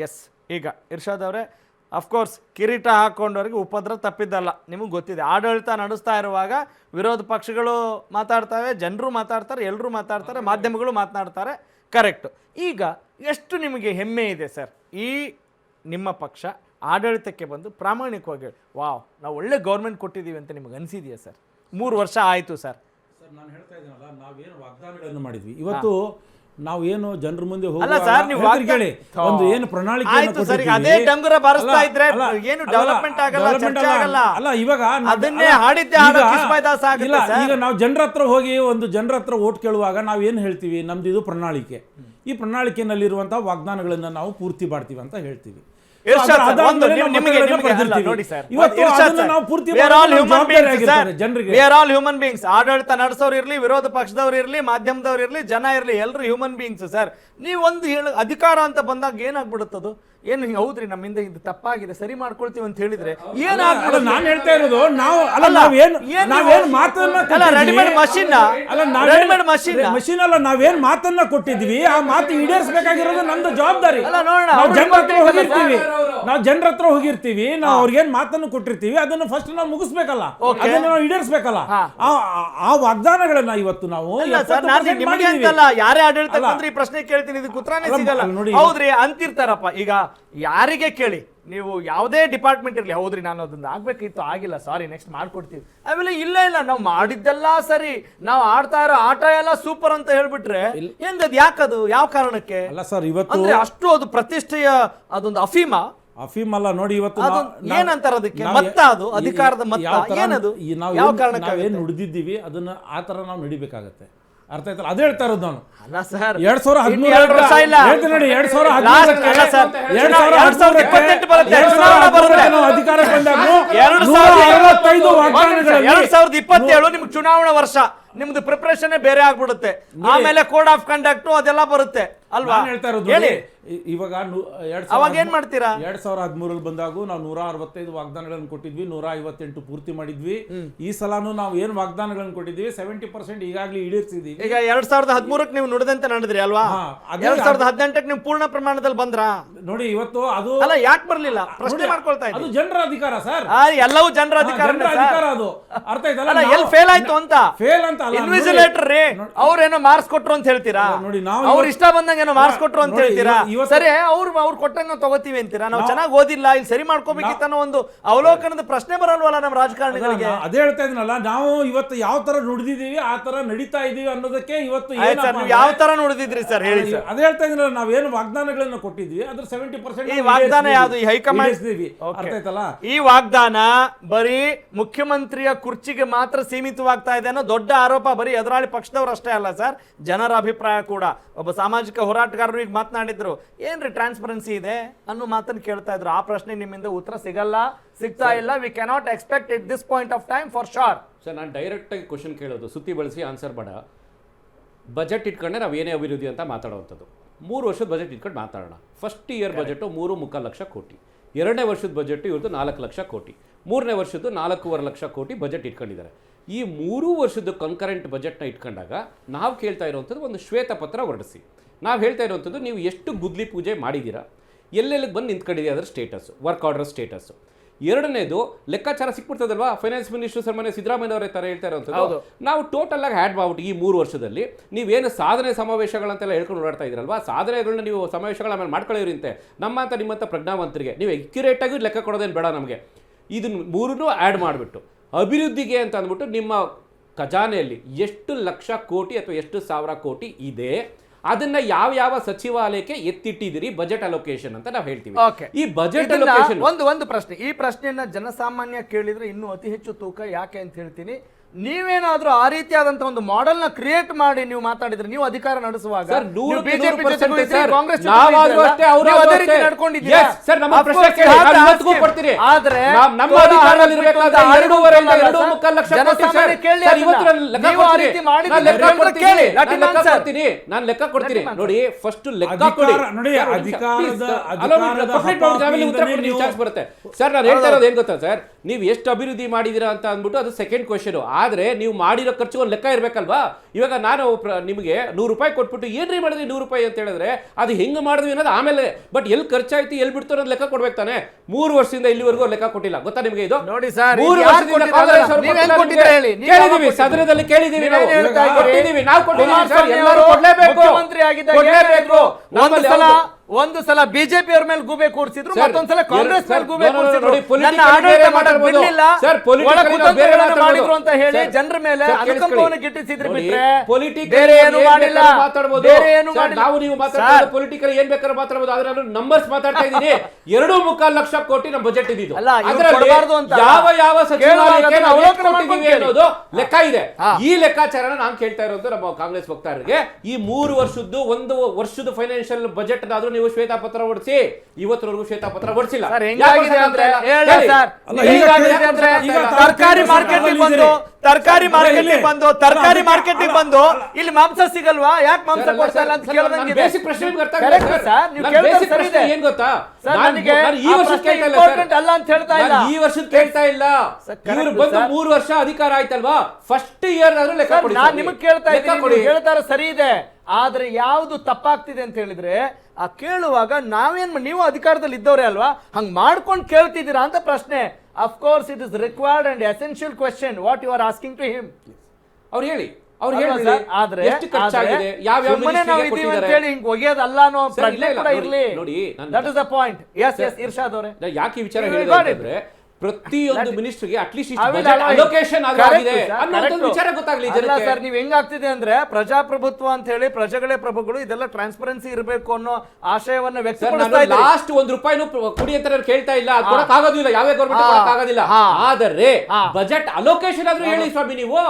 S, ಈಗ ಇರ್ಷಾದ್ ಅವರೇ, of course ಕಿರೀಟ ಹಾಕ್ಕೊಂಡವ್ರಿಗೆ ಉಪದ್ರ ತಪ್ಪಿದ್ದಲ್ಲ, ನಿಮಗೆ ಗೊತ್ತಿದೆ. ಆಡಳಿತ ನಡೆಸ್ತಾ ಇರುವಾಗ ವಿರೋಧ ಪಕ್ಷಗಳು ಮಾತಾಡ್ತವೆ, ಜನರು ಮಾತಾಡ್ತಾರೆ, ಎಲ್ಲರೂ ಮಾತಾಡ್ತಾರೆ, ಮಾಧ್ಯಮಗಳು ಮಾತನಾಡ್ತಾರೆ, ಕರೆಕ್ಟು. ಈಗ ಎಷ್ಟು ನಿಮಗೆ ಹೆಮ್ಮೆ ಇದೆ ಸರ್, ಈ ನಿಮ್ಮ ಪಕ್ಷ ಆಡಳಿತಕ್ಕೆ ಬಂದು ಪ್ರಾಮಾಣಿಕವಾಗಿ ವಾವ್ ನಾವು ಒಳ್ಳೆ ಗೌರ್ಮೆಂಟ್ ಕೊಟ್ಟಿದ್ದೀವಿ ಅಂತ ನಿಮಗೆ ಅನಿಸಿದೆಯಾ ಸರ್? 3 ವರ್ಷ ಆಯಿತು ಸರ್. ನಾನು ಹೇಳ್ತಾ ಇದ್ದೀನಲ್ಲ, ನಾವೇನು ವಾಗ್ದಾನಗಳನ್ನು ಮಾಡಿದ್ವಿ, ಇವತ್ತು ನಾವು ಏನು ಜನರ ಮುಂದೆ ಅಲ್ಲ ಸರ್, ನೀವು ಹೇಳಿ ಒಂದು ಏನು ಪ್ರಣಾಳಿಕೆ ಅದೇ ಡಂಗುರ ಬಾರಿಸ್ತಾ ಇದ್ರೆ ಏನು ಡೆವಲಪ್ಮೆಂಟ್ ಆಗಲ್ಲ, ಚರ್ಚೆ ಆಗಲ್ಲ. ಅಲ್ಲ, ಇವಾಗ ಅದನ್ನೇ ಹಾಡಿದ್ದೆ ಹಾಡು ಕಿಸ್ಮೈದಾಸ ಆಗುತ್ತೆ ಸರ್. ಈಗ ನಾವು ಜನರ ಹತ್ರ ಹೋಗಿ ಒಂದು ಜನರ ಹತ್ರ ಓಟ್ ಕೇಳುವಾಗ ನಾವು ಏನು ಹೇಳ್ತೀವಿ, ನಮ್ದು ಇದು ಪ್ರಣಾಳಿಕೆ, ಈ ಪ್ರಣಾಳಿಕೆಯಲ್ಲಿರುವಂತಹ ವಾಗ್ದಾನಗಳನ್ನ ನಾವು ಪೂರ್ತಿ ಮಾಡ್ತೀವಿ ಅಂತ ಹೇಳ್ತೀವಿ. ಆಡಳಿತ ನಡೆಸೋರು ಇರ್ಲಿ, ವಿರೋಧ ಪಕ್ಷದವ್ರು ಇರ್ಲಿ, ಮಾಧ್ಯಮದವ್ರು ಇರ್ಲಿ, ಜನ ಇರ್ಲಿ, ಎಲ್ಲರೂ ಹ್ಯೂಮನ್ ಬೀಯಿಂಗ್ಸ್ ಸರ್. ನೀವೊಂದು ಅಧಿಕಾರ ಅಂತ ಬಂದಾಗ ಏನಾಗ್ಬಿಡುತ್ತದು, ಏನು ಹಿಂಗೆ ಹೌದ್ರಿ ನಮ್ಮಿಂದ ಇದು ತಪ್ಪಾಗಿದೆ ಸರಿ ಮಾಡ್ಕೊಳ್ತೀವಿ ಅಂತ ಹೇಳಿದ್ರೆ ಏನಾಗ್ಬಿಡುತ್ತೆ? ನಾನು ಹೇಳ್ತಾ ಇರೋದು ನಾವೇನು ಮಾತನ್ನ ರೆಡಿಮೇಡ್ ಮಷೀನ್ ಅಲ್ಲ, ನಾವೇನ್ ಮಾತನ್ನ ಕೊಟ್ಟಿದ್ವಿ ಆ ಮಾತು ಈಡೇರಿಸಬೇಕಾಗಿರೋದು ನಮ್ದು ಜವಾಬ್ದಾರಿ. ನಾವು ಜನರ ಹತ್ರ ಹೋಗಿರ್ತೀವಿ, ನಾವು ಅವ್ರಿಗೇನ್ ಮಾತನ್ನು ಕೊಟ್ಟಿರ್ತೀವಿ ಅದನ್ನು ಫಸ್ಟ್ ನಾವು ಮುಗಿಸ್ಬೇಕಲ್ಲ, ಅದನ್ನ ನಾವು ಈಡೇರಿಸಬೇಕಲ್ಲ. ಆ ವಾಗ್ದಾನಗಳನ್ನ ಇವತ್ತು ನಾವು ಯಾರೇ ಆಡಳಿತ ಬಂದ್ರೆ ಈ ಪ್ರಶ್ನೆ ಕೇಳ್ತೀನಿ, ಇದಕ್ಕೆ ಉತ್ತರನೇ ಸಿಗಲ್ಲ. ಹೌದ್ರಿ ಅಂತಿರ್ತಾರಪ್ಪ. ಈಗ ಯಾರಿಗೆ ಕೇಳಿ ನೀವು ಯಾವುದೇ ಡಿಪಾರ್ಟ್ಮೆಂಟ್ ಇರಲಿ, ಹೌದ್ರಿ ನಾನು ಅದನ್ನ ಆಗ್ಬೇಕಿತ್ತು ಆಗಿಲ್ಲ, ಸಾರಿ ನೆಕ್ಸ್ಟ್ ಮಾಡ್ಕೊಡ್ತೀವಿ, ಆಮೇಲೆ ಇಲ್ಲ ನಾವು ಮಾಡಿದ್ದೆಲ್ಲ ಸರಿ, ನಾವು ಆಡ್ತಾ ಇರೋ ಆಟ ಎಲ್ಲ ಸೂಪರ್ ಅಂತ ಹೇಳ್ಬಿಟ್ರೆ ಎಂದದ್ ಯಾಕದು, ಯಾವ ಕಾರಣಕ್ಕೆ? ಅಲ್ಲ ಸರ್, ಇವತ್ತು ಅಂದ್ರೆ ಅಷ್ಟು ಅದು ಪ್ರತಿಷ್ಠೆಯ ಅದೊಂದು ಅಫೀಮ್ ಅಲ್ಲ ನೋಡಿ. ಇವತ್ತು ಏನಂತಾರ ಅದಕ್ಕೆ, ಮತ್ತ ಅದು ಅಧಿಕಾರದ ಮತ್ತ ಏನದು, ಯಾವ ಕಾರಣಕ್ಕೆ ನಾವೇನು ನುಡಿದಿದ್ದೀವಿ ಅದನ್ನ ಆ ತರ ನಾವು ನಡಿಬೇಕಾಗತ್ತೆ. ಅರ್ಥ ಆಯ್ತಲ್ಲ, ಅದೇ ಹೇಳ್ತಾ ಇರೋದು ನಾನು. ಅಲ್ಲ ಸರ್, 2013 ನೋಡಿ, 2013 ಅಧಿಕಾರಕ್ಕೆ ಬಂದಾಗ 2027 ನಿಮ್ಗೆ ಚುನಾವಣಾ ವರ್ಷ, ನಿಮ್ದು ಪ್ರಿಪರೇಷನ್ ಬೇರೆ ಆಗ್ಬಿಡುತ್ತೆ, ಆಮೇಲೆ ಕೋಡ್ ಆಫ್ ಕಂಡಕ್ಟ್ ಅದೆಲ್ಲ ಬರುತ್ತೆ ಅಲ್ವಾ? ಹೇಳ್ತಾ ಇರೋದು ಇವಾಗ ಅವಾಗ ಏನ್ ಮಾಡ್ತೀರಾ? 2013 ಬಂದಾಗ ನಾವು 165 ವಾಗ್ದಾನಗಳನ್ನು ಕೊಟ್ಟಿದ್ವಿ, 158 ಪೂರ್ತಿ ಮಾಡಿದ್ವಿ. ಈ ಸಲಾನು ನಾವು ಏನ್ ವಾಗ್ದಾನಗಳನ್ನು ಕೊಟ್ಟಿದ್ವಿ 70% ಈಗಾಗಲೇ ಈಡೇರಿಸಿದೀವಿ. ಈಗ 2013ಕ್ಕೆ ನೀವು ನುಡಿದಂತೆ ನಡೆದ್ರಿ ಅಲ್ವಾ? 2018ಕ್ಕೆ ನೀವು ಪೂರ್ಣ ಪ್ರಮಾಣದಲ್ಲಿ ಬಂದ್ರಾ ನೋಡಿ? ಇವತ್ತು ಅದು ಅಲ್ಲ, ಯಾಕೆ ಬರ್ಲಿಲ್ಲ ಪ್ರಶ್ನೆ ಮಾಡ್ಕೊಳ್ತಾ ಇದ್ದೀನಿ. ಅದು ಜನರ ಅಧಿಕಾರ ಸರ್, ಎಲ್ಲವೂ ಜನರ ಅಧಿಕಾರ ಅದು. ಅರ್ಥ ಆಯ್ತಲ್ಲ, ಎಲ್ಲಿ ಫೇಲ್ ಆಯ್ತು ಅಂತ ಫೇಲ್ ಅಂತ ಇನ್ವಿಜಿಲೇಟರ್ ರೀ ಅವ್ರೇನೋ ಮಾರ್ಕ್ಸ್ ಕೊಟ್ರು ಅಂತ ಹೇಳ್ತೀರಾ? ನೋಡಿ, ನಾವು ಅವ್ರ ಇಷ್ಟ ಬಂದಂಗ ಏನೋ ಮಾರ್ಕ್ಸ್ ಕೊಟ್ರು ಅಂತ ಹೇಳ್ತೀರಾ? ಸರಿ, ಅವ್ರು ಕೊಟ್ಟಂಗ ನಾವು ತಗೋತೀವಿ ಅಂತೀರಾ? ನಾವು ಚೆನ್ನಾಗಿ ಓದಿಲ್ಲ, ಇಲ್ಲಿ ಸರಿ ಮಾಡ್ಕೋಬೇಕಿತ್ತ ಅನ್ನೋ ಒಂದು ಅವಲೋಕನದ ಪ್ರಶ್ನೆ ಬರಲ್ವಲ್ಲ ನಮ್ಮ ರಾಜಕಾರಣಿಗಳಿಗೆ? ಅದೇ ಹೇಳ್ತಾ ಇದೀನಲ್ಲ, ನಾವು ಇವತ್ತು ಯಾವ ತರ ನುಡಿದಿದೀವಿ ಆ ತರ ನಡೀತಾ ಇದೀವಿ ಅನ್ನೋದಕ್ಕೆ ಇವತ್ತು ಯಾವ ತರ ನುಡಿದಿದ್ರಿ ಸರ್ ಹೇಳಿ ಸರ್? ಅದೇ ಹೇಳ್ತಾ ಇದೀನಲ್ಲ, ನಾವೇನು ವಾಗ್ದಾನಗಳನ್ನ ಕೊಟ್ಟಿದ್ವಿ ಅದ್ರ 70% ಈ ವಾಗ್ದಾನ ಯಾವುದು? ಈ ಹೈಕಮಾಂಡ್ ಅರ್ಥ ಆಯ್ತಲ್ಲ, ಈ ವಾಗ್ದಾನ ಬರೀ ಮುಖ್ಯಮಂತ್ರಿಯ ಕುರ್ಚಿಗೆ ಮಾತ್ರ ಸೀಮಿತವಾಗ್ತಾ ಇದೆ ಅನ್ನೋ ದೊಡ್ಡ ಆರೋಪ ಬರೀ ಎದುರಾಳಿ ಪಕ್ಷದವ್ರು ಅಷ್ಟೇ ಅಲ್ಲ ಸರ್, ಜನರ ಅಭಿಪ್ರಾಯ ಕೂಡ. ಒಬ್ಬ ಸಾಮಾಜಿಕ ಹೋರಾಟಗಾರರು ಈಗ ಮಾತನಾಡಿದ್ರು, ಏನ್ರಿ ಟ್ರಾನ್ಸ್ಪರೆನ್ಸಿ ಇದೆ ಅನ್ನೋ ಮಾತನ್ನು ಕೇಳ್ತಾ ಇದ್ರು. ಆ ಪ್ರಶ್ನೆ ನಿಮ್ಮಿಂದ ಉತ್ತರ ಸಿಗ್ತಾ ಇಲ್ಲ. V cannot expect it this point of time for sure. Sir, ನಾನು ಡೈರೆಕ್ಟ್ ಆಗಿ ಕ್ವಶನ್ ಕೇಳೋದು, ಸುತ್ತಿ ಬಳಸಿ ಆನ್ಸರ್ ಬೇಡ. ಬಜೆಟ್ ಇಟ್ಕೊಂಡೆ ನಾವು ಏನೇ ಅಭಿವೃದ್ಧಿ ಅಂತ ಮಾತಾಡುವಂಥದ್ದು. 3 ವರ್ಷದ ಬಜೆಟ್ ಇಟ್ಕೊಂಡು ಮಾತಾಡೋಣ. ಫಸ್ಟ್ ಇಯರ್ ಬಜೆಟು 3.25 ಲಕ್ಷ ಕೋಟಿ, 2ನೇ ವರ್ಷದ ಬಜೆಟ್ ಇವ್ರದ್ದು 4 ಲಕ್ಷ ಕೋಟಿ, 3ನೇ ವರ್ಷದ್ದು 4.25 ಲಕ್ಷ ಕೋಟಿ ಬಜೆಟ್ ಇಟ್ಕೊಂಡಿದ್ದಾರೆ. ಈ 3 ವರ್ಷದ ಕನ್ಕರೆಂಟ್ ಬಜೆಟ್ನ ಇಟ್ಕೊಂಡಾಗ ನಾವು ಕೇಳ್ತಾ ಇರುವಂಥದ್ದು ಒಂದು ಶ್ವೇತಪತ್ರ ಹೊರಡಿಸಿ. ನಾವು ಹೇಳ್ತಾ ಇರುವಂಥದ್ದು, ನೀವು ಎಷ್ಟು ಗುದ್ಲಿ ಪೂಜೆ ಮಾಡಿದ್ದೀರಾ, ಎಲ್ಲೆಲ್ಲಿಗೆ ಬಂದು ನಿಂತ್ಕೊಂಡಿದೆ ಅದರ ಸ್ಟೇಟಸ್ಸು, ವರ್ಕ್ ಆರ್ಡರ್ ಸ್ಟೇಟಸ್ಸು. ಎರಡನೇದು ಲೆಕ್ಕಾಚಾರ ಸಿಕ್ಬಿಡ್ತದಲ್ವಾ, ಫೈನಾನ್ಸ್ ಮಿನಿಸ್ಟರ್ ಸನ್ಮಾನ್ಯ ಸಿದ್ದರಾಮಯ್ಯ ಅವರೇ ಥರ ಹೇಳ್ತಾ ಇರೋಂಥದ್ದು. ನಾವು ಟೋಟಲ್ ಆಗಿ ಹ್ಯಾಡ್ ಮಾಡ್ಬಿಟ್ಟು ಈ 3 ವರ್ಷದಲ್ಲಿ ನೀವೇನು ಸಾಧನೆ ಸಮಾವೇಶಗಳಂತೆಲ್ಲ ಹೇಳ್ಕೊಂಡು ಓಡಾಡ್ತಾ ಇದ್ರಲ್ವಾ, ಸಾಧನೆಗಳನ್ನ ನೀವು ಸಮಾವೇಶಗಳ ಆಮೇಲೆ ಮಾಡ್ಕೊಳ್ಳೋರಿಂತೆ ನಿಮ್ಮಂಥ ಪ್ರಜ್ಞಾವಂತರಿಗೆ ನೀವು ಅಕ್ಯುರೇಟಾಗಿ ಲೆಕ್ಕ ಕೊಡೋದೇನು ಬೇಡ ನಮಗೆ. ಇದನ್ನು 3 ಆ್ಯಡ್ ಮಾಡಿಬಿಟ್ಟು ಅಭಿವೃದ್ಧಿಗೆ ಅಂತ ಅಂದ್ಬಿಟ್ಟು ನಿಮ್ಮ ಖಜಾನೆಯಲ್ಲಿ ಎಷ್ಟು ಲಕ್ಷ ಕೋಟಿ ಅಥವಾ ಎಷ್ಟು ಸಾವಿರ ಕೋಟಿ ಇದೆ, ಅದನ್ನ ಯಾವ ಸಚಿವಾಲಯಕ್ಕೆ ಎತ್ತಿಟ್ಟಿದ್ದೀರಿ ಬಜೆಟ್ ಅಲೋಕೇಶನ್ ಅಂತ ನಾವು ಹೇಳ್ತೀವಿ. ಈ ಬಜೆಟ್ ಅಲೋಕೇಶನ್ ಒಂದು ಪ್ರಶ್ನೆ, ಈ ಪ್ರಶ್ನೆಯನ್ನ ಜನಸಾಮಾನ್ಯ ಕೇಳಿದ್ರೆ ಇನ್ನೂ ಅತಿ ಹೆಚ್ಚು ತೂಕ. ಯಾಕೆ ಅಂತ ಹೇಳ್ತೀನಿ, ನೀವೇನಾದ್ರೂ ಆ ರೀತಿಯಾದಂತ ಒಂದು ಮಾಡೆಲ್ ನ ಕ್ರಿಯೇಟ್ ಮಾಡಿ ನೀವು ಮಾತಾಡಿದ್ರೆ, ನೀವು ಅಧಿಕಾರ ನಡೆಸುವಾಗ ನಾನು ಲೆಕ್ಕ ಕೊಡ್ತೀನಿ ನೋಡಿ. ಫಸ್ಟ್ ಲೆಕ್ಕ ಕೊಡಿ ನೋಡಿ. ಬರುತ್ತೆ ಸರ್. ನಾನು ಹೇಳ್ತಾ ಇರೋದು ಏನ್ ಗೊತ್ತಾ ಸರ್, ನೀವು ಎಷ್ಟು ಅಭಿವೃದ್ಧಿ ಮಾಡಿದ್ದೀರಾ ಅಂತ ಅಂದ್ಬಿಟ್ಟು ಅದು ಸೆಕೆಂಡ್ ಕ್ವೆಶನ್. ಆದರೆ ನೀವು ಮಾಡಿರೋ ಖರ್ಚು ಒಂದು ಲೆಕ್ಕ ಇರಬೇಕಲ್ವಾ? ಇವಾಗ ನಾನು ನಿಮಗೆ 100 ರೂಪಾಯಿ ಕೊಟ್ಬಿಟ್ಟು ಏನ್ರಿ ಮಾಡಿದ್ರಿ 100 ರೂಪಾಯಿ ಅಂತ ಹೇಳಿದ್ರೆ ಅದು ಹೆಂಗೆ ಮಾಡಿದ್ವಿ ಅನ್ನೋದು ಆಮೇಲೆ, ಬಟ್ ಎಲ್ಲಿ ಖರ್ಚಾಯ್ತು ಎಲ್ಲಿ ಬಿಡ್ತು ಅನ್ನೋದು ಲೆಕ್ಕ ಕೊಡ್ಬೇಕು ತಾನೆ. 3 ವರ್ಷದಿಂದ ಇಲ್ಲಿವರೆಗೂ ಲೆಕ್ಕ ಕೊಟ್ಟಿಲ್ಲ, ಗೊತ್ತಾ ನಿಮಗೆ ಇದು? ನೋಡಿ ಸರ್, 3 ವರ್ಷದಿಂದ ಕಾಂಗ್ರೆಸ್ ಅವರು ಕೇಳಿದೀವಿ, ಸದನದಲ್ಲಿ ಕೇಳಿದೀವಿ, ನಾವು ಕೊಟ್ಟಿದ್ದೀವಿ, ನಾವು ಕೊಟ್ಟಿದ್ದೀವಿ ಸರ್, ಎಲ್ಲರೂ ಕೊಡ್ಲೇಬೇಕು, ಮುಖ್ಯಮಂತ್ರಿ ಆಗಿದ್ದಾಗ ಒಂದು ಸಲ ಬಿಜೆಪಿ ಅವ್ರ ಮೇಲೆ ಗೂಬೆ ಕೂರಿಸಿದ್ರು, ಮತ್ತೊಂದ್ಸಲ ಕಾಂಗ್ರೆಸ್ ಮೇಲೆ ಗೂಬೆ ಕೂರಿಸಿದ್ರು. ನನ್ನ ಆಡಳಿತ ಮಾಡಕ್ ಬಿಡ್ಲಿಲ್ಲ, ಒಳ ಕುತಂತ್ರಗಳನ್ನು ಮಾಡಿದ್ರು ಅಂತ ಹೇಳಿ ಜನರ ಮೇಲೆ ಅನುಕಂಪವನ್ನು ಗಿಟ್ಟಿಸಿದ್ರು ಬಿಟ್ರೆ ಬೇರೆ ಏನು ಮಾಡಿಲ್ಲ. ಬೇರೆ ಏನು ಮಾಡಿಲ್ಲ. ನಾವು ನೀವು ಮಾತಾಡ್ಬೋದು, ಪೊಲಿಟಿಕಲ್ ಏನ್ ಬೇಕಾದ್ರೂ ಮಾತಾಡ್ಬೋದು, ಆದ್ರೆ ನಾನು ನಂಬರ್ಸ್ ಮಾತಾಡ್ತಾ ಇದ್ದೀನಿ. 2.25 ಲಕ್ಷ ಕೋಟಿ ನಮ್ಮ ಬಜೆಟ್ ಇದ್ದು, ಯಾವ ಸಚಿವಾಲಯಕ್ಕೆ ನಾವು ಎಷ್ಟು ಕೊಟ್ಟಿದ್ದೀವಿ ಅನ್ನೋದು ಲೆಕ್ಕ ಇದೆ. ಈ ಲೆಕ್ಕಾಚಾರನ ನಾನು ಕೇಳ್ತಾ ಇರೋದು ನಮ್ಮ ಕಾಂಗ್ರೆಸ್ ವಕ್ತಾರರಿಗೆ. ಈ 3 ವರ್ಷದ್ದು 1 ವರ್ಷದ ಫೈನಾನ್ಷಿಯಲ್ ಬಜೆಟ್ ಆದ್ರೂ ನೀವು ಶ್ವೇತಪತ್ರ ಹೊಡಿಸಿ, ಇವತ್ತವರೆಗೂ ಶ್ವೇತಪತ್ರ ಹೊಡಿಸಿಲ್ಲ. ತರಕಾರಿ ಮಾರ್ಕೆಟಿಗೆ ಬಂದು ಇಲ್ಲಿ ಮಾಂಸ ಸಿಗಲ್ವಾ, ಯಾಕೆ ಮಾಂಸ ಕೊಡ್ತಾ ಇಲ್ಲ ಅಂತ ಕೇಳೋದಂಗೆ ಬೇಸಿಕ್ ಪ್ರಶ್ನೆ ಏನ್ ಗೊತ್ತಾ, ಈ ವರ್ಷದ ಕೇಳ್ತಾ ಇಲ್ಲ. ಇವರು ಬಂದು 3 ವರ್ಷ ಅಧಿಕಾರ ಆಯ್ತಲ್ವಾ, ಫಸ್ಟ್ ಇಯರ್ ಆದ್ರೂ ಲೆಕ್ಕ ಕೊಡಿ. ನಾನು ನಿಮಗೆ ಕೇಳ್ತಾ ಇದ್ದೀನಿ, ಹೇಳ್ತಾರ ಸರಿ ಇದೆ, ಆದ್ರೆ ಯಾವ್ದು ತಪ್ಪಾಗ್ತಿದೆ ಅಂತ ಹೇಳಿದ್ರೆ ಆ ಕೇಳುವಾಗ ನೀವು ಅಧಿಕಾರದಲ್ಲಿ ಇದ್ದವ್ರೆ ಅಲ್ವಾ, ಹಂಗ್ ಮಾಡ್ಕೊಂಡು ಕೇಳ್ತಿದ್ದೀರಾ ಅಂತ ಪ್ರಶ್ನೆ. Of course it is required and essential question what you are asking to him. ಅವ್ರು ಹೇಳಿ ಎಷ್ಟು ಖರ್ಚಾಗಿದೆ, ಒಗೆಯೋದಲ್ಲ ಅನ್ನೋ ಪ್ರಜ್ಞೆ ಕೂಡ ಇರ್ಲಿ. That is the point. Yes Irshad ಅವರೇ, ಯಾಕೆ ವಿಚಾರ ಹೇಳಿದ್ರೆ ಪ್ರತಿಯೊಂದು ಮಿನಿಸ್ಟರ್ಗೆ ಅಟ್ಲೀಸ್ಟ್ ಅಲೋಕೇಶನ್ ಆಗಿದೆ ಅನ್ನೋದು ವಿಚಾರ ಗೊತ್ತಾಗ್ಲಿ ಜನಕ್ಕೆ. ಸರ್, ನೀವ್ ಹೆಂಗಾಗ್ತಿದೆ ಅಂದ್ರೆ ಪ್ರಜಾಪ್ರಭುತ್ವ ಅಂತ ಹೇಳಿ ಪ್ರಜೆಗಳೇ ಪ್ರಭುಗಳು, ಇದೆಲ್ಲ ಟ್ರಾನ್ಸ್ಪರೆನ್ಸಿ ಇರಬೇಕು ಅನ್ನೋ ಆಶಯವನ್ನ ವ್ಯಕ್ತಪಡಿಸ್ತಾ ಇದ್ದಾರೆ. ಲಾಸ್ಟ್ 1 ರೂಪಾಯಿನೂ ಕುಡಿ ಅಂತ ಕೇಳ್ತಾ ಇಲ್ಲ, ಅದು ಕೊಡಕ್ ಆಗೋದಿಲ್ಲ, ಯಾವೇ ಗೌರ್ಮೆಂಟ್ ಕೊಡಕ್ ಆಗೋದಿಲ್ಲ. ಆದರೆ ಬಜೆಟ್ ಅಲೋಕೇಶನ್ ಆದ್ರೂ ಹೇಳಿ ಸ್ವಾಮಿ, ನೀವು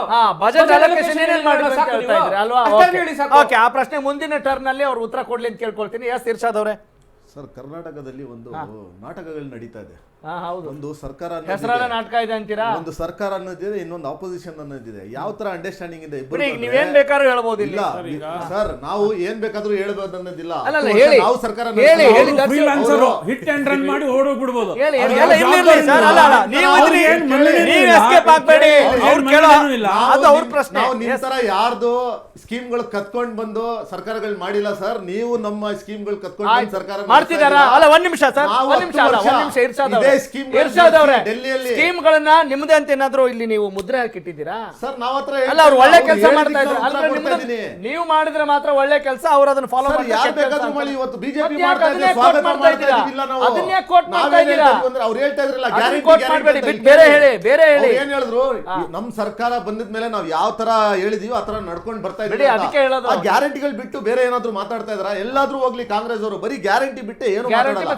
ಬಜೆಟ್ ಅಲೋಕೇಶನ್ ಏನೇನ್ ಮಾಡಬೇಕು ಅಂತ ಹೇಳ್ತಾ ಇದ್ರಿ ಅಲ್ವಾ? ಓಕೆ, ಆ ಪ್ರಶ್ನೆ ಮುಂದಿನ ಟರ್ನ್ ಅಲ್ಲಿ ಅವ್ರು ಉತ್ತರ ಕೊಡ್ಲಿ ಅಂತ ಕೇಳ್ಕೊಳ್ತೀನಿ. ಎಸ್ ಇರ್ಷಾದ್ ಅವರೇ. ಸರ್, ಕರ್ನಾಟಕದಲ್ಲಿ ಒಂದು ನಾಟಕಗಳು ನಡೀತಾ ಇದೆ. ಹೌದು, ಒಂದು ಸರ್ಕಾರ ಹೆಸರಾದ ನಾಟಕ ಇದೆ ಅಂತೀರಾ? ಒಂದು ಸರ್ಕಾರ ಅನ್ನೋದಿದೆ, ಇನ್ನೊಂದು ಆಪೋಸಿಷನ್ ಅನ್ನೋದಿದೆ. ಯಾವ ತರ ಅಂಡರ್ಸ್ಟ್ಯಾಂಡಿಂಗ್ ಇದೆ ಇಬ್ಬರು? ನೀವೇನ್ ಬೇಕಾದ್ರೂ ಹೇಳ್ಬೋದು. ಇಲ್ಲ ಸರ್, ನಾವು ಏನ್ ಬೇಕಾದ್ರೂ ಹೇಳ್ಬೋದು ಅನ್ನೋದಿಲ್ಲ. ನಾವು ಸರ್ಕಾರ ಹಿಟ್ ಅಂಡ್ ರನ್ ಮಾಡಿ ಓಡೋಗ್ಬಿಡ್ಬೋದು. ನಾವು ನಿಮ್ ತರ ಯಾರ್ದು ಸ್ಕೀಮ್ಗಳು ಕತ್ಕೊಂಡ್ ಬಂದು ಸರ್ಕಾರಗಳು ಮಾಡಿಲ್ಲ ಸರ್. ನೀವು ನಮ್ಮ ಸ್ಕೀಮ್ಗಳು ಕತ್ಕೊಂಡು ಬಂದು ಸರ್ಕಾರ ಮಾಡ್ತಿದಾರಾ? ಅಲ್ಲ, ಒಂದ್ ನಿಮಿಷ ಸರ್, ಒಂದ್ ನಿಮಿಷ ಇರ್ಷಾದ್ ಅವರೇ, ಸ್ಕೀಮ್ಗಳನ್ನ ನಿಮ್ದೇ ಅಂತ ಏನಾದ್ರು ಇಲ್ಲಿ ನೀವು ಮುದ್ರೆ ಹಾಕಿಟ್ಟಿದ್ದೀರಾ ಸರ್? ನಾವ್ ಹತ್ರ ಅಲ್ಲ, ಅವ್ರು ಒಳ್ಳೆ ಕೆಲಸ ಮಾಡ್ತಾ ಇದ್ರು, ನೀವು ಮಾಡಿದ್ರೆ ಮಾತ್ರ ಒಳ್ಳೆ ಕೆಲಸ, ಅವ್ರು ಅದನ್ನ ಫಾಲೋ ಮಾಡಿ. ಯಾರು ಬೇಕಾದ್ರೂ ಮಾಡಿ. ಇವತ್ತು ಬಿಜೆಪಿ ಮಾಡ್ತಾ ಇದ್ರೆ ಸ್ವಾಗತ ಮಾಡ್ತಾ ಇದ್ದೀವಿ ನಾವು. ಅದನ್ನ ಯಾಕೆ ಕೋಟ್ ಮಾಡ್ತಾ ಇದ್ದೀರಾ? ಅವ್ರು ಹೇಳ್ತಾ ಇದ್ರಲ್ಲ ಕೋಟ್ ಮಾಡಬೇಡಿ, ಬೇರೆ ಹೇಳಿ. ಏನ್ ಹೇಳಿದ್ರು, ನಮ್ ಸರ್ಕಾರ ಬಂದಿದ್ಮೇಲೆ ನಾವ್ ಯಾವ ತರ ಹೇಳಿದೀವಿ ಆ ತರ ನಡ್ಕೊಂಡು ಬರ್ತಾ ಇದ್ದೀವಿ. ಅದಕ್ಕೆ ಹೇಳೋದು, ಆ ಗ್ಯಾರಂಟಿಗಳು ಬಿಟ್ಟು ಬೇರೆ ಏನಾದ್ರು ಮಾತಾಡ್ತಾ ಇದ್ರ? ಎಲ್ಲಾದ್ರೂ ಹೋಗ್ಲಿ ಕಾಂಗ್ರೆಸ್ ಅವರು ಬರೀ ಗ್ಯಾರಂಟಿ ಬಿಟ್ಟು ಏನು ಮಾತಾಡಲ್ಲ.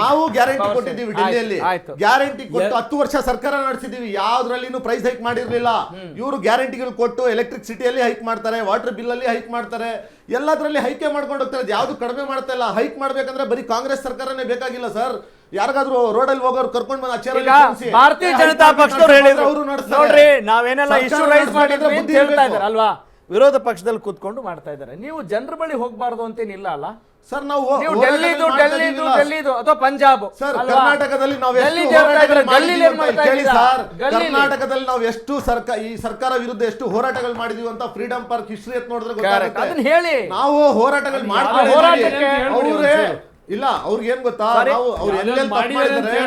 ನಾವು ಗ್ಯಾರಂಟಿ ಕೊಟ್ಟಿದ್ದೀವಿ ಡೆಲ್ಲಿಯಲ್ಲಿ, ಗ್ಯಾರಂಟಿ ಕೊಟ್ಟು 10 ವರ್ಷ ಸರ್ಕಾರ ನಡೆಸಿದೀವಿ, ಯಾವ್ದ್ರಲ್ಲಿನೂ ಪ್ರೈಸ್ ಹೈಕ್ ಮಾಡಿರ್ಲಿಲ್ಲ. ಇವರು ಗ್ಯಾರಂಟಿಗಳು ಕೊಟ್ಟು ಎಲೆಕ್ಟ್ರಿಸಿಟಿಯಲ್ಲಿ ಹೈಕ್ ಮಾಡ್ತಾರೆ, ವಾಟರ್ ಬಿಲ್ ಅಲ್ಲಿ ಹೈಕ್ ಮಾಡ್ತಾರೆ, ಎಲ್ಲದ್ರಲ್ಲಿ ಹೈಕೆ ಮಾಡ್ಕೊಂಡು ಹೋಗ್ತಾರೆ. ಯಾವ್ದು ಕಡಿಮೆ ಮಾಡ್ತಾ ಇಲ್ಲ. ಹೈಕ್ ಮಾಡ್ಬೇಕಂದ್ರೆ ಬರೀ ಕಾಂಗ್ರೆಸ್ ಸರ್ಕಾರನೇ ಬೇಕಾಗಿಲ್ಲ ಸರ್. ಯಾರಿಗಾದ್ರೂ ರೋಡಲ್ಲಿ ಹೋಗೋರು ಕರ್ಕೊಂಡು ಬಂದು ಭಾರತೀಯ ಜನತಾ ಪಕ್ಷದವ್ರು ಹೇಳಿದ್ರು, ನೋಡ್ರಿ ನಾವೇನೆಲ್ಲ ಇಶ್ಯೂ ರೈಸ್ ಮಾಡಿದ್ವಿ ಅಂತ ಹೇಳ್ತಾ ಇದ್ದಾರೆ ಅಲ್ವಾ, ವಿರೋಧ ಪಕ್ಷದಲ್ಲಿ ಕೂತ್ಕೊಂಡು ಮಾಡ್ತಾ ಇದ್ದಾರೆ. ನೀವು ಜನರ ಬಳಿ ಹೋಗ್ಬಾರ್ದು ಅಂತೇನಿಲ್ಲ ಅಲ್ಲ ಸರ್. ನಾವು ಡೆಲ್ಲಿದು ಅಥವಾ ಪಂಜಾಬ್, ಸರ್, ಕರ್ನಾಟಕದಲ್ಲಿ ಕರ್ನಾಟಕದಲ್ಲಿ ನಾವು ಎಷ್ಟು ಈ ಸರ್ಕಾರ ವಿರುದ್ಧ ಎಷ್ಟು ಹೋರಾಟಗಳು ಮಾಡಿದೀವಿ ಅಂತ ಫ್ರೀಡಂ ಪಾರ್ಕ್ ಹಿಸ್ಟ್ರಿ ಎತ್ ನೋಡಿದ್ರೆ ಗೊತ್ತಾಗುತ್ತೆ. ಹೇಳಿ, ನಾವು ಹೋರಾಟಗಳು ಮಾಡ್ತಾ ಇಲ್ಲ. ಅವ್ರಿಗೆ ಏನ್ ಗೊತ್ತಾ, ನಾವು ಅವ್ರು ಎಲ್ಲೆಲ್ಲಿ ತಪ್ಪು ಮಾಡಿದ್ದಾರೆ,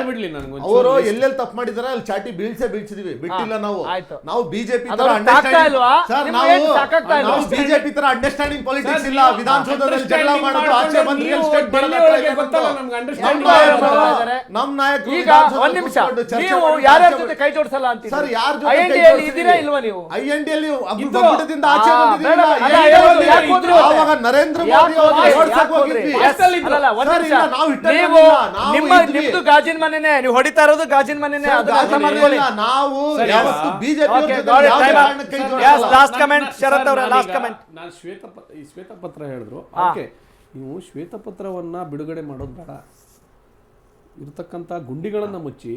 ಅವರು ಎಲ್ಲೆಲ್ಲಿ ತಪ್ಪು ಮಾಡಿದಾರೆ ಅಲ್ಲಿ ಚಾಟಿ ಬೀಳ್ಸಿದೀವಿ, ಬಿಟ್ಟಿಲ್ಲ ನಾವು. ನಾವು ಬಿಜೆಪಿ ತರ ಬಿಜೆಪಿ ತರ ಅಂಡರ್ಸ್ಟ್ಯಾಂಡಿಂಗ್ ಪಾಲಿಟಿಕ್ಸ್ ಇಲ್ಲ. ವಿಧಾನಸೌಧದಲ್ಲಿ ಜಗಳ ಮಾಡೋದು, ಆಚೆ ಬಂದು ರಿಯಲ್ ಎಸ್ಟೇಟ್ ನಮ್ ನಾಯಕರು ಯಾರ್ಯಾರ ಜೊತೆ ಕೈ ಜೋಡಿಸಲ್ಲ ಅಂತ ಸರ್. ಯಾರ ಇದ್ದೀರಾ ಇಲ್ವಾ ನೀವು? IND ಒಕ್ಕೂಟದಿಂದ ಆಚೆ ಬಂದಿದ್ದೀರಾ? ಆವಾಗ ನರೇಂದ್ರ ಮೋದಿ ಅವರು ನಿಮ್ದು ಗಾಜಿನ ಮನೆನೇ, ನೀವು ಹೊಡಿತಾ ಇರೋದು ಗಾಜಿನ ಮನೆನೇ. ನಾವು ನಾನು ಶ್ವೇತಪತ್ರ ಹೇಳಿದ್ರು. ಓಕೆ, ನೀವು ಶ್ವೇತಪತ್ರವನ್ನ ಬಿಡುಗಡೆ ಮಾಡೋದು ಬೇಡ, ಇರ್ತಕ್ಕಂಥ ಗುಂಡಿಗಳನ್ನ ಮುಚ್ಚಿ,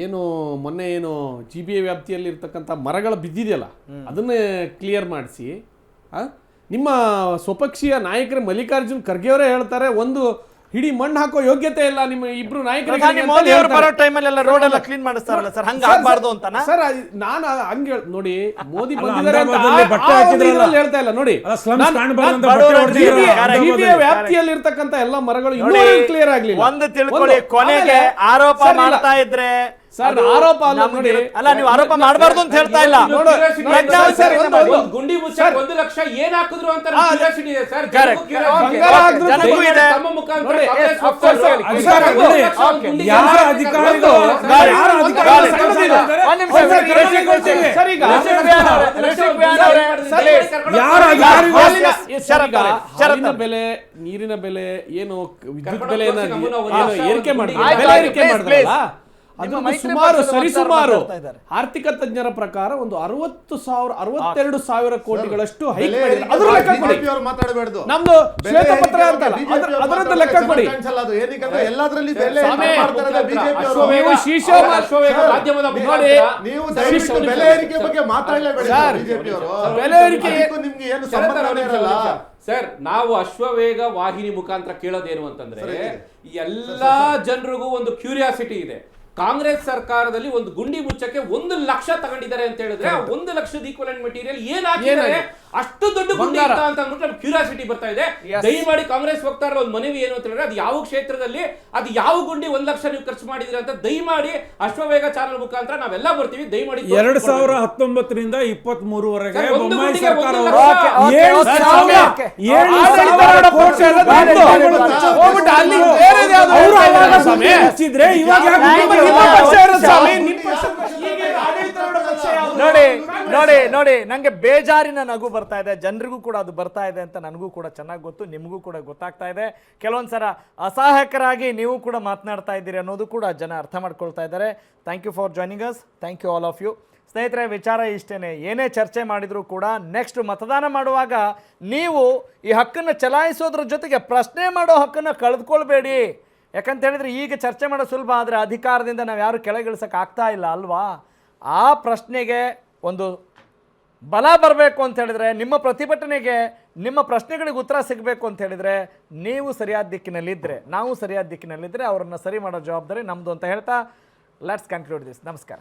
ಏನು ಮೊನ್ನೆ ಏನು GBA ವ್ಯಾಪ್ತಿಯಲ್ಲಿ ಇರ್ತಕ್ಕಂಥ ಮರಗಳು ಬಿದ್ದಿದೆಯಲ್ಲ ಅದನ್ನೇ ಕ್ಲಿಯರ್ ಮಾಡಿಸಿ. ನಿಮ್ಮ ಸ್ವಪಕ್ಷೀಯ ನಾಯಕರು ಮಲ್ಲಿಕಾರ್ಜುನ್ ಖರ್ಗೆ ಅವರೇ ಹೇಳ್ತಾರೆ, ಒಂದು ಹಿಡಿ ಮಣ್ಣು ಹಾಕೋ ಯೋಗ್ಯತೆ ಇಲ್ಲ ನಿಮ್ಮ ಇಬ್ರು ಪ್ರಧಾನಿ ಮೋದಿ ಅವರು ಬರೋ ಟೈಮಲ್ಲಿ ಎಲ್ಲ ರೋಡ್ ಎಲ್ಲ ಕ್ಲೀನ್ ಮಾಡಿಸ್ತಾರಲ್ಲ ಸರ್, ಹಂಗ ಆಗ್ಬಾರ್ದು ಅಂತನಾ ಸರ್? ನಾನು ಹಂಗೆ ನೋಡಿ, ಮೋದಿ ಅಲ್ಲ, ಬಂದಿದ್ದಾರೆ ಅಂತ ಅಹಮದಾಬಾದಲ್ಲಿ ಬಟ್ಟೆ ಆ ಒಂದು ಹಾಕಿದ್ರಲ್ಲ. ಇದ್ರಲ್ಲಿ ಹೇಳ್ತಾ ಇಲ್ಲ ನೋಡಿ. ಅಲ್ಲ, slums ನಾನ್- ಕಾಣ್ಬಾರ್ದು ಅಂತ ನಾನ್ ಬಟ್ಟೆ ಬಡವರ ಹೊಡ್ದಿದ್ದೀರಾ? GBA ವ್ಯಾಪ್ತಿಯಲ್ಲಿ ಇರ್ತಕ್ಕಂಥ ಎಲ್ಲ ಮರಗಳು ಇನ್ನೂ ಕ್ಲಿಯರ್ ಆಗ್ಲಿಲ್ಲ. ಒಂದು ತಿಳ್ಕೊಳ್ಳಿ, ಕೊನೆಗೆ ಆರೋಪ ಮಾಡ್ತಾ ಇದ್ರೆ ಸರ್, ಅದು ಆರೋಪ ಅಲ್ಲ ನಮ್ಗೆ- ನೋಡಿ. ಅಲ್ಲ, ನೀವು ಆರೋಪ ಮಾಡಬಾರ್ದು ಅಂತ ಹೇಳ್ತಾ ಇಲ್ಲ. ನೋಡು, ಸರ್, ಒಂದು ಗುಂಡಿ ಮುಚ್ಚಕ್ಕೆ 1 ಲಕ್ಷ ಏನ್ ಹಾಕಿದ್ರು ಅಂತ ಕ್ಯೂರಿಯಾಸಿಟಿ ಇದೆ ಸರ್. Correct. ಜನಕ್ಕೂ ಇದೆ. ತಮ್ಮ ಮುಖಾಂತರ ನೋಡಿ, ಕಾಂಗ್ರೆಸ್ yes, of course, ಪಕ್ಷ ಅಧಿಕಾರ ಒಂದು ನೋಡಿ, ಲಕ್ಷ ಗುಂಡಿ ಯಾರ ಮುಚ್ಚಕ್ಕೆ ಅಧಿಕಾರಿಗಳು ಒಂದು ಗಾಳಿ, ಯಾರ ಒಂದು ಅಧಿಕಾರಿಗಳು ಗಾಳಿ, ಸಣ್ಣದಿದ್ದಾರೆ? ಒಂದ್ ನಿಮಿಷ, ಅವ್ರು ಸರ್, ಕರ್ನಾಟಕಕ್ಕೆ ಸರ್, ಈಗ ರಸಿಕ್ ವ್ಯಾನ್ ಅವರೇ, ರಸಿಕ್ ವ್ಯಾನ್ ಅವರೇ, ಯಾರ ಅಧಿಕಾರಿಗಳು ಹಾಲಿನ ಬೆಲೆ, ನೀರಿನ ಬೆಲೆ, ಏನು ವಿದ್ಯುತ್ ಬೆಲೆ ಏರಿಕೆ ಮಾಡಿದ್ರು, ಆಯ್ತು, ಬೆಲೆ ಆಯ್ತು, ಏರಿಕೆ please, ಮಾಡಿದ್ರಲ್ಲ, ನಿಮ್ಮ ಅದು ಮೈತ್ರಿ ಸುಮಾರು ಪಕ್ಷದ ಸರಿಸುಮಾರು ಮಾತಾಡ್ತಾ ಇದ್ದಾರೆ. ಆರ್ಥಿಕ ತಜ್ಞರ ಪ್ರಕಾರ ಒಂದು 62,000 ಕೋಟಿಗಳಷ್ಟು ಹೈಕ್ ಬೆಲೆ ಮಾಡಿದ್ರು. ಅದ್ರ ಲೆಕ್ಕ ಕೊಡಿ. BJP ಅವ್ರು ಮಾತಾಡಬೇಡ್ದು. ನಮ್ದು ಬೆಲೆ ಶ್ವೇತಪತ್ರ ಏರಿಕೆ ಅಂತಲ್ಲ, ಬಗ್ಗೆ BJP ಅವ್ರು ಅದರದ್ದು ಮಾತಾಡೋದು ಲೆಕ್ಕ ಕೊಡಿ. ಕಾಣಿಸಲ್ಲ ಅದು. ಏನಕ್ಕಂದ್ರೆ ಎಲ್ಲದರಲ್ಲಿ ಬೆಲೆ ಸ್ವಾಮಿ, ಮಾಡ್ತಾರೆ BJP ಅವರು. ನೀವು ಶೀಶೋ ಮಾಧ್ಯಮದ ನೋಡಿ, ನೀವು ದಯವಿಟ್ಟು ಬೆಲೆ ಏರಿಕೆ ಬಗ್ಗೆ ಮಾತಾಡಲೇಬೇಡಿ ಸರ್, ಬಿಜೆಪಿ ಅವರು. ಬೆಲೆ ಏರಿಕೆ ಅದಕ್ಕೂ ನಿಮ್ಗೆ ಏನು ಸಂಬಂಧನೇ ಇರಲ್ಲ. ಸರ್, ನಾವು ಅಶ್ವವೇಗ ವಾಹಿನಿ ಮುಖಾಂತರ ಕೇಳೋದೇನು ಅಂತಂದ್ರೆ, ಎಲ್ಲಾ ಜನರಿಗೂ ಒಂದು ಕ್ಯೂರಿಯಾಸಿಟಿ ಇದೆ. ಕಾಂಗ್ರೆಸ್ ಸರ್ಕಾರದಲ್ಲಿ ಒಂದು ಗುಂಡಿ ಮುಚ್ಚಕ್ಕೆ 1 ಲಕ್ಷ ತಗೊಂಡಿದ್ದಾರೆ ಅಂತ ಹೇಳಿದ್ರೆ, 1 ಲಕ್ಷದ ಈಕ್ವಲೆಂಟ್ ಮೆಟೀರಿಯಲ್ ಏನ್ ಹಾಕಿದ್ದಾರೆ, ಅಷ್ಟು ದೊಡ್ಡ ಗುಂಡಿ ಅಂತ ಅಂದ್ಬಿಟ್ಟು ನಮ್ಗೆ ಕ್ಯೂರಿಯಾಸಿಟಿ ಬರ್ತಾ ಇದೆ. ದಯಮಾಡಿ ಕಾಂಗ್ರೆಸ್ ವಕ್ತಾರ ಒಂದು ಮನವಿ ಏನು ಅಂತ ಹೇಳಿದ್ರೆ, ಅದು ಯಾವ ಕ್ಷೇತ್ರದಲ್ಲಿ, ಅದು ಯಾವ ಗುಂಡಿ 1 ಲಕ್ಷ ನೀವು ಖರ್ಚು ಮಾಡಿದ್ರಿ ಅಂತ ದಯಮಾಡಿ ಅಶ್ವವೇಗ ಚಾನಲ್ ಮುಖಾಂತರ ನಾವೆಲ್ಲ ಬರ್ತೀವಿ. ದಯಮಾಡಿ 2019ರಿಂದ 23ವರೆಗೆ ಸರ್, ಒಂದು ಬೊಮ್ಮಾಯಿ ಗುಂಡಿಗೆ ಸರ್ಕಾರ 1 ಅವರು ಲಕ್ಷ. 7,000 ಕೋಟಿ ಹೋಗ್ಬಿಟ್ಟು ಅಲ್ಲಿ ಬೇರೆದು ಯಾವ್ದೋ ಅವರು ಹೇಳ್ತಾ ಅವಾಗ ಇದ್ದಾರೆ ಸ್ವಾಮಿ. ಗುಂಡಿ ಮುಚ್ಚಿದ್ರೆ ಇವಾಗ ಯಾಕೆ Thank ಗುಂಡಿ you. ನಿಮ್ಮ ಮುಚ್ಚಲ್ಲ? ಪಕ್ಷ ಇರೋದು ಸ್ವಾಮಿ, ನಿಮ್ಮ ಪಕ್ಷ ನೋಡಿ ನೋಡಿ ನೋಡಿ, ನಂಗೆ ಬೇಜಾರಿನ ನಗು ಬರ್ತಾ ಇದೆ. ಜನರಿಗೂ ಕೂಡ ಅದು ಬರ್ತಾ ಇದೆ ಅಂತ ನನಗೂ ಕೂಡ ಚೆನ್ನಾಗಿ ಗೊತ್ತು, ನಿಮಗೂ ಕೂಡ ಗೊತ್ತಾಗ್ತಾ ಇದೆ. ಕೆಲವೊಂದ್ಸಲ ಅಸಹಾಯಕರಾಗಿ ನೀವು ಕೂಡ ಮಾತನಾಡ್ತಾ ಇದ್ದೀರಿ ಅನ್ನೋದು ಕೂಡ ಜನ ಅರ್ಥ ಮಾಡ್ಕೊಳ್ತಾ ಇದ್ದಾರೆ. Thank you for joining us. Thank you all of you. ಸ್ನೇಹಿತರೆ, ವಿಚಾರ ಇಷ್ಟೇ. ಏನೇ ಚರ್ಚೆ ಮಾಡಿದರೂ ಕೂಡ ನೆಕ್ಸ್ಟ್ ಮತದಾನ ಮಾಡುವಾಗ ನೀವು ಈ ಹಕ್ಕನ್ನು ಚಲಾಯಿಸೋದ್ರ ಜೊತೆಗೆ ಪ್ರಶ್ನೆ ಮಾಡೋ ಹಕ್ಕನ್ನು ಕಳೆದುಕೊಳ್ಬೇಡಿ. ಯಾಕಂತ ಹೇಳಿದ್ರೆ, ಈಗ ಚರ್ಚೆ ಮಾಡೋದು ಸುಲಭ, ಆದರೆ ಅಧಿಕಾರದಿಂದ ನಾವು ಯಾರು ಕೆಳಗಿಳಿಸೋಕೆ ಆಗ್ತಾ ಇಲ್ಲ ಅಲ್ವಾ? ಆ ಪ್ರಶ್ನೆಗೆ ಒಂದು ಬಲ ಬರಬೇಕು ಅಂತ ಹೇಳಿದ್ರೆ, ನಿಮ್ಮ ಪ್ರತಿಭಟನೆಗೆ, ನಿಮ್ಮ ಪ್ರಶ್ನೆಗಳಿಗೆ ಉತ್ತರ ಸಿಗಬೇಕು ಅಂತ ಹೇಳಿದರೆ, ನೀವು ಸರಿಯಾದ ದಿಕ್ಕಿನಲ್ಲಿದ್ದರೆ, ನಾವು ಸರಿಯಾದ ದಿಕ್ಕಿನಲ್ಲಿದ್ದರೆ ಅವರನ್ನು ಸರಿ ಮಾಡೋ ಜವಾಬ್ದಾರಿ ನಮ್ಮದು ಅಂತ ಹೇಳ್ತಾ ಲೆಟ್ಸ್ ಕನ್ಕ್ಲೂಡ್ ದಿಸ್. ನಮಸ್ಕಾರ.